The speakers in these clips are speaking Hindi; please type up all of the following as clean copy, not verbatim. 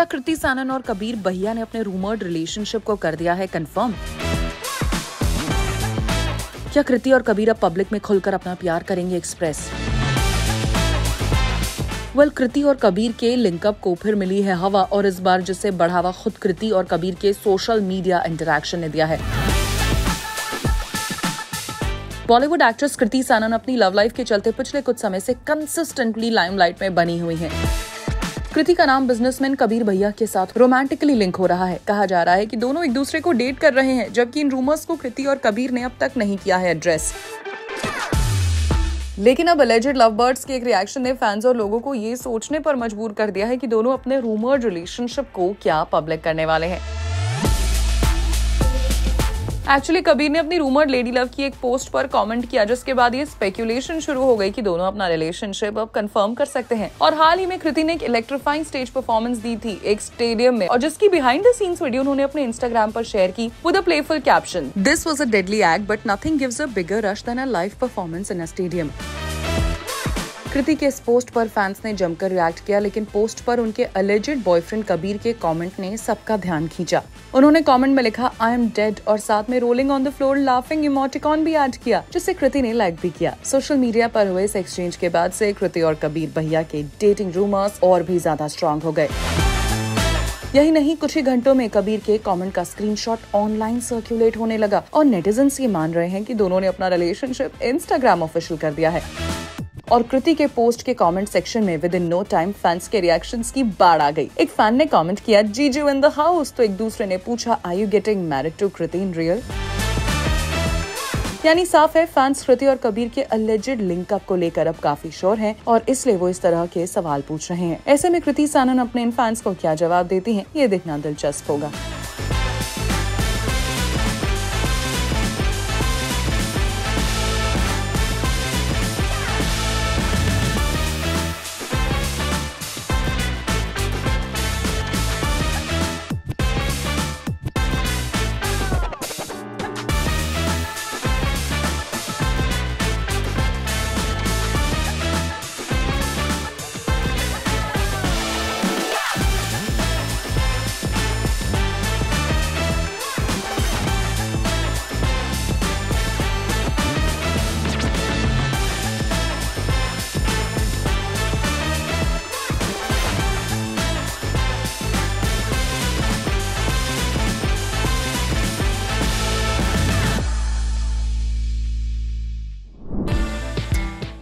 क्या कृति सैनन और कबीर भैया ने अपने रूमर्ड रिलेशनशिप को कर दिया है कंफर्म? क्या कृति और कबीर अब पब्लिक में खुलकर अपना प्यार करेंगे एक्सप्रेस? कृति और कबीर के लिंकअप को फिर मिली है हवा, और इस बार जिससे बढ़ावा खुद कृति और कबीर के सोशल मीडिया इंटरैक्शन ने दिया है। बॉलीवुड एक्ट्रेस कृति सैनन अपनी लव लाइफ के चलते पिछले कुछ समय से कंसिस्टेंटली लाइमलाइट में बनी हुई हैं। कृति का नाम बिजनेसमैन कबीर भैया के साथ रोमांटिकली लिंक हो रहा है। कहा जा रहा है कि दोनों एक दूसरे को डेट कर रहे हैं, जबकि इन रूमर्स को कृति और कबीर ने अब तक नहीं किया है एड्रेस। लेकिन अब अलेजेड लव बर्ड्स के एक रिएक्शन ने फैंस और लोगों को ये सोचने पर मजबूर कर दिया है कि दोनों अपने रूमर्ड रिलेशनशिप को क्या पब्लिक करने वाले हैं। एक्चुअली कबीर ने अपनी रूमर्ड लेडी लव की एक पोस्ट पर कमेंट किया, जिसके बाद ये स्पेकुलेशन शुरू हो गई कि दोनों अपना रिलेशनशिप अब कंफर्म कर सकते हैं। और हाल ही में कृति ने एक इलेक्ट्रीफाइंग स्टेज परफॉर्मेंस दी थी एक स्टेडियम में, और जिसकी बिहाइंड द सीन्स वीडियो उन्होंने अपने इंस्टाग्राम पर शेयर की with a playful caption, this was a deadly act but nothing gives a bigger rush than a live performance in a stadium. Kriti के इस पोस्ट पर फैंस ने जमकर रिएक्ट किया, लेकिन पोस्ट पर उनके अलेजेड बॉयफ्रेंड कबीर के कमेंट ने सबका ध्यान खींचा। उन्होंने कमेंट में लिखा आई एम डेड और साथ में rolling on the floor laughing emoticon भी ऐड किया, जिसे कृति ने लाइक भी किया। सोशल मीडिया पर हुए इस एक्सचेंज के बाद से कृति और कबीर भैया के डेटिंग रूमर्स और भी ज्यादा स्ट्रॉन्ग हो गए। यही नहीं, कुछ ही घंटों में कबीर के कमेंट का स्क्रीनशॉट ऑनलाइन सर्कुलेट होने लगा और नेटिजन्स ये मान रहे हैं कि दोनों ने अपना रिलेशनशिप इंस्टाग्राम ऑफिशियल कर दिया है। और कृति के पोस्ट के कमेंट सेक्शन में within no time fans के रिएक्शंस की बाढ़ आ गई। एक फैन ने कमेंट किया जीजू इन द हाउस, तो एक दूसरे ने पूछा are you getting married to Kriti in real? यानी साफ है फैंस कृति और कबीर के अलेजेड लिंकअप को लेकर अब काफी श्योर हैं, और इसलिए वो इस तरह के सवाल पूछ रहे हैं। ऐसे में कृति सैनन अपने इन फैंस को क्या जवाब देती हैं, ये देखना दिलचस्प होगा।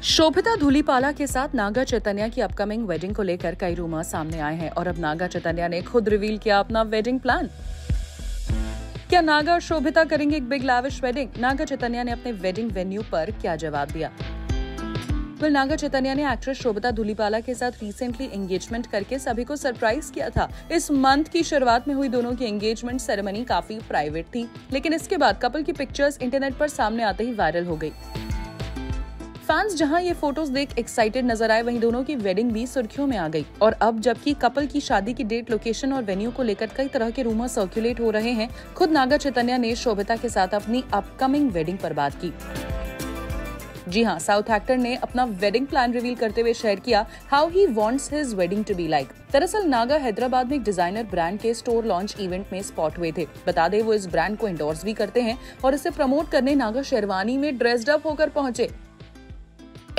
शोभिता धूलीपाला के साथ नागा चैतन्या की अपकमिंग वेडिंग को लेकर कई रूमर सामने आए हैं, और अब नागा चैतन्या ने खुद रिवील किया अपना वेडिंग प्लान। क्या नागा और शोभिता करेंगे एक big lavish wedding? Naga Chaitanya ने अपने वेडिंग वेन्यू पर क्या जवाब दिया? नागा चैतन्या ने एक्ट्रेस शोभिता धूलीपाला के साथ रिसेंटली एंगेजमेंट करके सभी को सरप्राइज किया था। इस मंथ की शुरुआत में हुई दोनों की एंगेजमेंट सेरेमनी काफी प्राइवेट थी, लेकिन इसके बाद कपल की पिक्चर्स इंटरनेट पर सामने आते ही वायरल हो गई। फैंस जहां ये फोटोज देख एक्साइटेड नजर आए, वहीं दोनों की वेडिंग भी सुर्खियों में आ गई। और अब जबकि कपल की शादी की डेट, लोकेशन और वेन्यू को लेकर कई तरह के रूमर सर्कुलेट हो रहे हैं, खुद नागा चैतन्या ने शोभिता के साथ अपनी अपकमिंग वेडिंग पर बात की। जी हाँ, साउथ एक्टर ने अपना वेडिंग प्लान रिवील करते हुए शेयर किया how he wants his wedding to be like. दरअसल नागा हैदराबाद में एक डिजाइनर ब्रांड के स्टोर लॉन्च इवेंट में स्पॉट हुए थे। बता दें वो इस ब्रांड को एंडोर्स भी करते हैं, और इसे प्रमोट करने नागा शेरवानी में ड्रेस्ड अप होकर पहुंचे।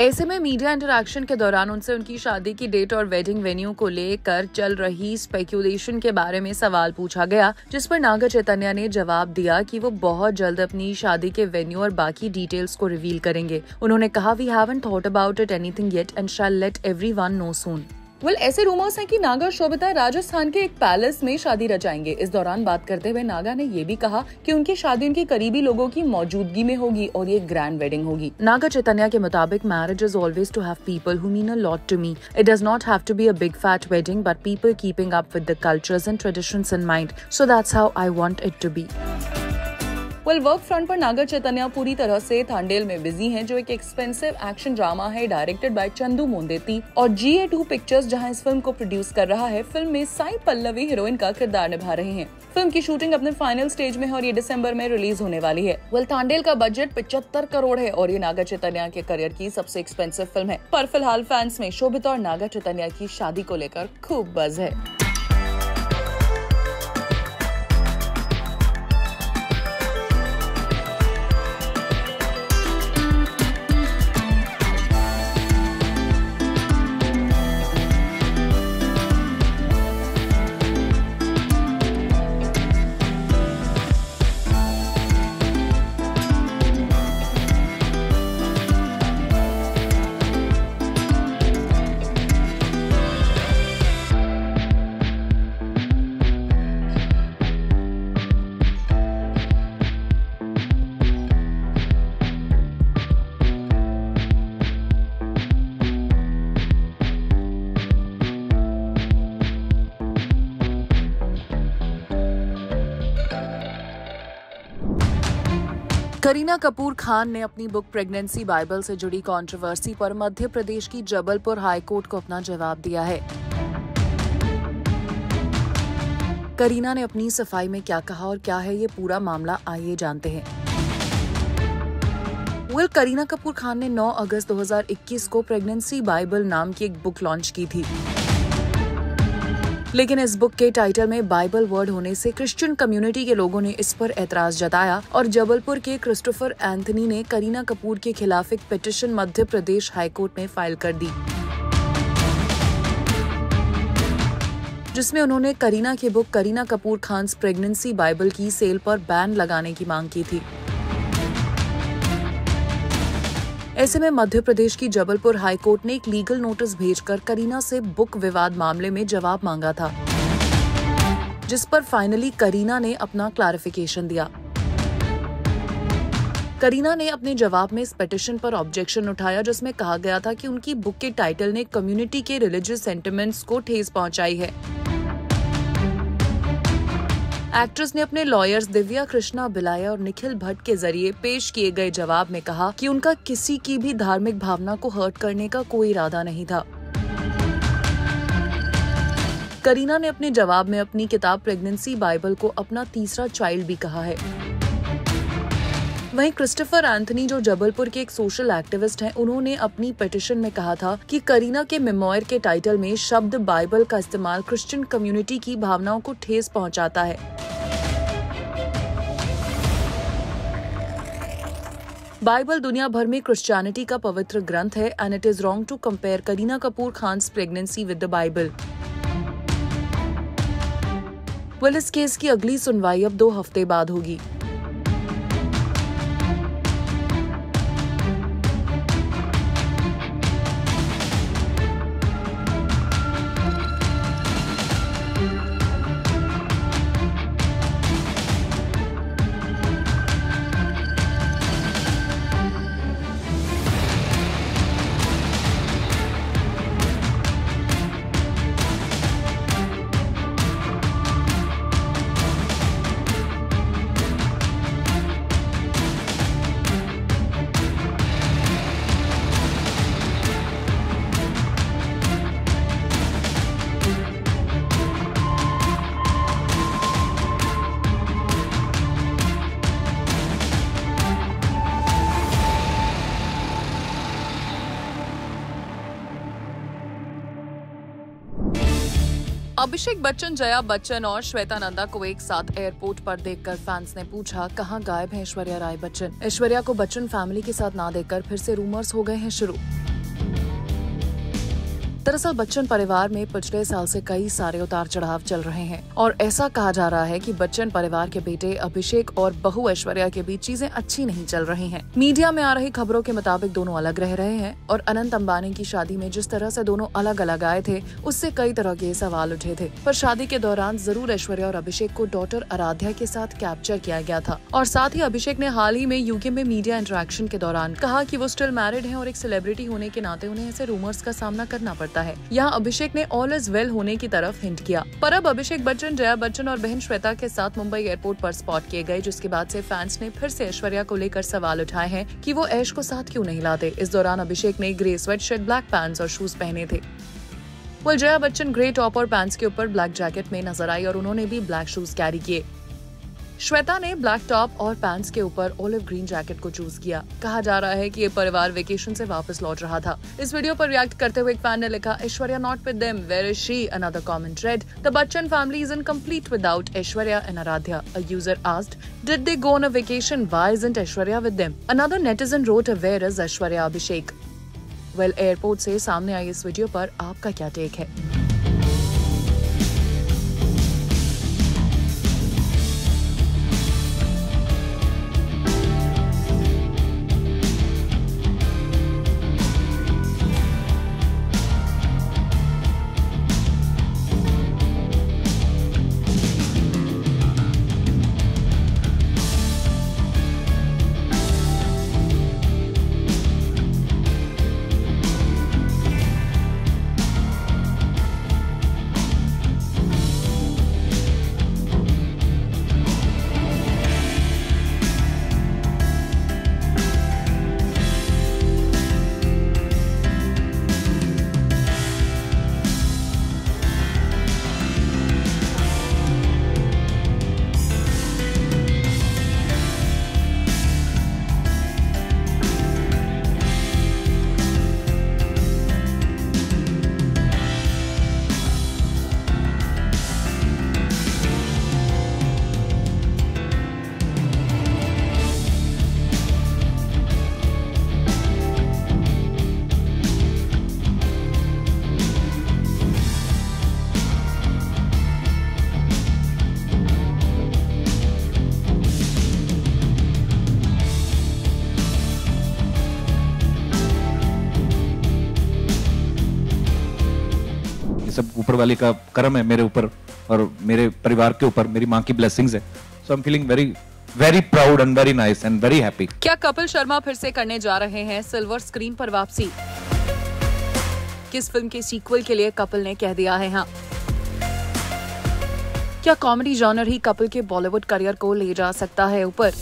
ऐसे में मीडिया इंटरैक्शन के दौरान उनसे उनकी शादी की डेट और वेडिंग वेन्यू को लेकर चल रही स्पेक्यूलेशन के बारे में सवाल पूछा गया, जिस पर नागा चैतन्या ने जवाब दिया कि वो बहुत जल्द अपनी शादी के वेन्यू और बाकी डिटेल्स को रिवील करेंगे। उन्होंने कहा we haven't thought about it anything yet and shall let everyone know soon. ऐसे रूमर्स हैं कि नागा और शोभिता राजस्थान के एक पैलेस में शादी रचाएंगे। इस दौरान बात करते हुए नागा ने ये भी कहा कि उनकी शादी उनके करीबी लोगों की मौजूदगी में होगी और ये ग्रैंड वेडिंग होगी। नागा चैतन्या के मुताबिक marriage is always to have people who mean a lot to me. It does not have to be a big fat wedding but people keeping up with the cultures and traditions in mind, so that's how I want it to be. Work front पर नागा चैतन्या पूरी तरह से थांडेल में बिजी हैं, जो एक एक्सपेंसिव एक्शन ड्रामा है डायरेक्टेड बाय चंदू मोंदेती और GA2 पिक्चर्स जहां इस फिल्म को प्रोड्यूस कर रहा है। फिल्म में साई पल्लवी हीरोइन का किरदार निभा रहे हैं। फिल्म की शूटिंग अपने फाइनल स्टेज में है और ये दिसंबर में रिलीज होने वाली है। थांडेल का बजट 75 करोड़ है और ये नागा चैतन्या के करियर की सबसे एक्सपेंसिव फिल्म है। पर फिलहाल फैंस में शोभिता और नागा चैतन्या की शादी को लेकर खूब बज़ है। करीना कपूर खान ने अपनी बुक प्रेगनेंसी बाइबल से जुड़ी कंट्रोवर्सी पर मध्य प्रदेश की जबलपुर हाई कोर्ट को अपना जवाब दिया है। करीना ने अपनी सफाई में क्या कहा और क्या है ये पूरा मामला, आइए जानते हैं। करीना कपूर खान ने 9 अगस्त 2021 को प्रेगनेंसी बाइबल नाम की एक बुक लॉन्च की थी, लेकिन इस बुक के टाइटल में बाइबल वर्ड होने से क्रिश्चियन कम्युनिटी के लोगों ने इस पर ऐतराज जताया और जबलपुर के क्रिस्टोफर एंथनी ने करीना कपूर के खिलाफ एक पिटीशन मध्य प्रदेश हाईकोर्ट में फाइल कर दी, जिसमें उन्होंने करीना की book Kareena Kapoor Khan's pregnancy bible की सेल पर बैन लगाने की मांग की थी। ऐसे में मध्य प्रदेश की जबलपुर हाई कोर्ट ने एक लीगल नोटिस भेजकर करीना से बुक विवाद मामले में जवाब मांगा था, जिस पर फाइनली करीना ने अपना क्लैरिफिकेशन दिया। करीना ने अपने जवाब में इस पिटीशन पर ऑब्जेक्शन उठाया, जिसमें कहा गया था कि उनकी बुक के टाइटल ने कम्युनिटी के रिलीजियस सेंटिमेंट्स को ठेस पहुंचाई है। एक्ट्रेस ने अपने लॉयर्स दिव्या कृष्णा बिलाया और निखिल भट्ट के जरिए पेश किए गए जवाब में कहा कि उनका किसी की भी धार्मिक भावना को हर्ट करने का कोई इरादा नहीं था। करीना ने अपने जवाब में अपनी किताब प्रेगनेंसी बाइबल को अपना तीसरा चाइल्ड भी कहा है। वहीं क्रिस्टोफर एंथनी, जो जबलपुर के एक सोशल एक्टिविस्ट हैं, उन्होंने अपनी पिटीशन में कहा था कि करीना के मेमोयर के टाइटल में शब्द बाइबल का इस्तेमाल क्रिश्चियन कम्युनिटी की भावनाओं को ठेस पहुंचाता है। बाइबल दुनिया भर में क्रिश्चियनिटी का पवित्र ग्रंथ है and it is wrong to compare Kareena Kapoor Khan's pregnancy with the Bible. इस केस की अगली सुनवाई अब 2 हफ्ते बाद होगी। अभिषेक बच्चन, जया बच्चन और श्वेता नंदा को एक साथ एयरपोर्ट पर देखकर फैंस ने पूछा, कहां गायब है ऐश्वर्या राय बच्चन। ऐश्वर्या को बच्चन फैमिली के साथ ना देखकर फिर से रूमर्स हो गए हैं शुरू। दरअसल बच्चन परिवार में पिछले साल से कई सारे उतार चढ़ाव चल रहे हैं और ऐसा कहा जा रहा है कि बच्चन परिवार के बेटे अभिषेक और बहू ऐश्वर्या के बीच चीजें अच्छी नहीं चल रही हैं। मीडिया में आ रही खबरों के मुताबिक दोनों अलग रह रहे हैं और अनंत अंबानी की शादी में जिस तरह से दोनों अलग अलग आए थे, उससे कई तरह के सवाल उठे थे। पर शादी के दौरान जरूर ऐश्वर्या और अभिषेक को डॉटर आराध्या के साथ कैप्चर किया गया था और साथ ही अभिषेक ने हाल ही में यूके में मीडिया इंटरेक्शन के दौरान कहा कि वो स्टिल मैरिड है और एक सेलिब्रिटी होने के नाते उन्हें ऐसे रूमर्स का सामना करना पड़ता है। यहाँ अभिषेक ने ऑल इज वेल होने की तरफ हिंट किया। पर अब अभिषेक बच्चन जया बच्चन और बहन श्वेता के साथ मुंबई एयरपोर्ट पर स्पॉट किए गए, जिसके बाद से फैंस ने फिर से ऐश्वर्या को लेकर सवाल उठाए हैं कि वो ऐश को साथ क्यों नहीं लाते। इस दौरान अभिषेक ने ग्रे स्वेटशर्ट, ब्लैक पैंट्स और शूज पहने थे। जया बच्चन ग्रे टॉप और पैंट्स के ऊपर ब्लैक जैकेट में नजर आई और उन्होंने भी ब्लैक शूज कैरी किए। श्वेता ने ब्लैक टॉप और पैंट्स के ऊपर ऑलिव ग्रीन जैकेट को चूज किया। कहा जा रहा है कि ये परिवार वेकेशन से वापस लौट रहा था। इस वीडियो पर रिएक्ट करते हुए एक फैन ने लिखा, Aishwarya not with them, where is she? Another comment read, the Bachchan family is incomplete without Aishwarya and Aaradhya. A user asked, did they go on a vacation? Why isn't Aishwarya with them? Another netizen wrote, where is Aishwarya Abhishek? Airport से सामने आई इस वीडियो पर आपका क्या टेक है? ये सब ऊपर वाले का करम है मेरे ऊपर और मेरे परिवार के ऊपर, मेरी माँ की ब्लेसिंग्स है। So I am feeling very very proud and very nice and very happy. क्या कपिल शर्मा फिर से करने जा रहे हैं सिल्वर स्क्रीन पर वापसी? किस फिल्म के सीक्वल के लिए कपिल ने कह दिया है हाँ? क्या कॉमेडी जॉनर ही कपिल के बॉलीवुड करियर को ले जा सकता है ऊपर?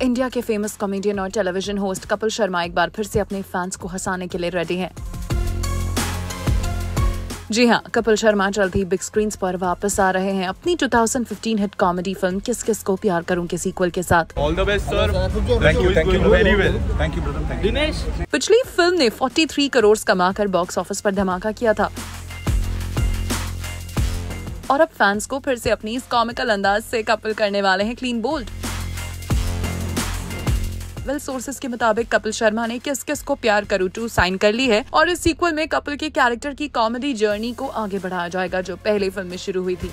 इंडिया के फेमस कॉमेडियन और टेलीविजन होस्ट कपिल शर्मा एक बार फिर से अपने फैंस को हंसाने के लिए रेडी हैं। जी हाँ, कपिल शर्मा जल्द ही बिग स्क्रीन्स पर वापस आ रहे हैं अपनी 2015 हिट कॉमेडी फिल्म किस किस को प्यार करूं के सीक्वल के साथ। All the best sir. Thank you very well. Thank you brother. Thank you. Dinesh, पिछली फिल्म ने 43 करोड़ कमाकर बॉक्स ऑफिस पर धमाका किया था और अब फैंस को फिर से अपनी इस कॉमिकल अंदाज से कपिल करने वाले हैं क्लीन बोल्ड। सोर्सेस के मुताबिक कपिल शर्मा ने किस किस को प्यार करूं 2 साइन कर ली है और इस सीक्वल में कपिल के कैरेक्टर की कॉमेडी जर्नी को आगे बढ़ाया जाएगा जो पहले फिल्म में शुरू हुई थी।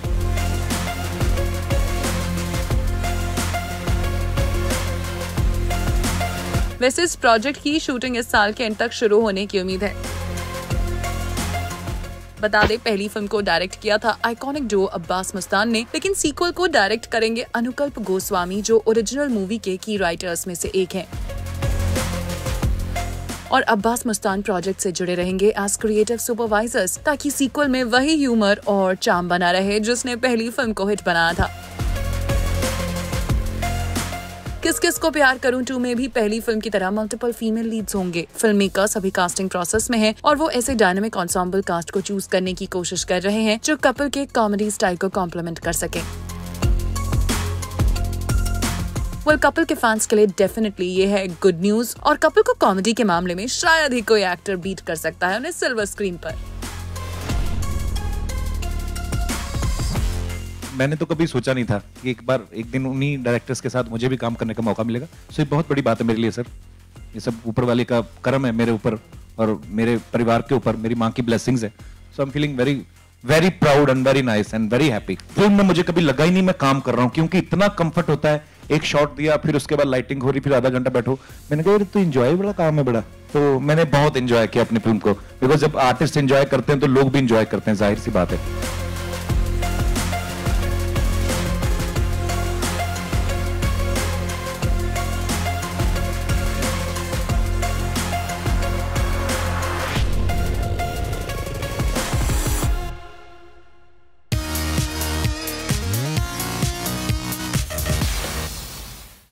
वैसे इस प्रोजेक्ट की शूटिंग इस साल के एंड तक शुरू होने की उम्मीद है। बता दें, पहली फिल्म को डायरेक्ट किया था आइकॉनिक डुओ अब्बास मुस्तान ने, लेकिन सीक्वल को डायरेक्ट करेंगे अनुकल्प गोस्वामी जो ओरिजिनल मूवी के की राइटर्स में से एक हैं। और अब्बास मुस्तान प्रोजेक्ट से जुड़े रहेंगे एज क्रिएटिव सुपरवाइजर्स ताकि सीक्वल में वही ह्यूमर और चार्म बना रहे जिसने पहली फिल्म को हिट बनाया था। किस किस को प्यार करूं 2 में भी पहली फिल्म की तरह मल्टीपल फीमेल लीड्स होंगे। फिल्म मेकर्स अभी कास्टिंग प्रोसेस में हैं और वो ऐसे डायनामिक एंसेंबल कास्ट को चूज करने की कोशिश कर रहे हैं जो कपिल के कॉमेडी स्टाइल को कॉम्प्लीमेंट कर सके। कपिल के फैंस के लिए डेफिनेटली ये है गुड न्यूज और कपिल को कॉमेडी के मामले में शायद ही कोई एक्टर बीट कर सकता है उन्हें सिल्वर स्क्रीन पर। मैंने तो कभी सोचा नहीं था कि एक दिन उन्हीं डायरेक्टर्स के साथ मुझे भी काम करने का मौका मिलेगा। सो ये बहुत बड़ी बात है मेरे लिए सर। ये सब ऊपर वाले का करम है मेरे ऊपर और मेरे परिवार के ऊपर, मेरी माँ की ब्लेसिंग्स है। So I am feeling very very proud and very nice and very happy. Film में मुझे कभी लगा ही नहीं मैं काम कर रहा हूँ क्योंकि इतना कंफर्ट होता है। एक शॉट दिया, फिर उसके बाद लाइटिंग हो रही, फिर आधा घंटा बैठो। मैंने कहा तो एंजॉय बड़ा काम है बड़ा। तो मैंने बहुत एंजॉय किया अपनी फिल्म को, बिकॉज जब आर्टिस्ट एंजॉय करते हैं तो लोग भी एंजॉय करते हैं, जाहिर सी बात है।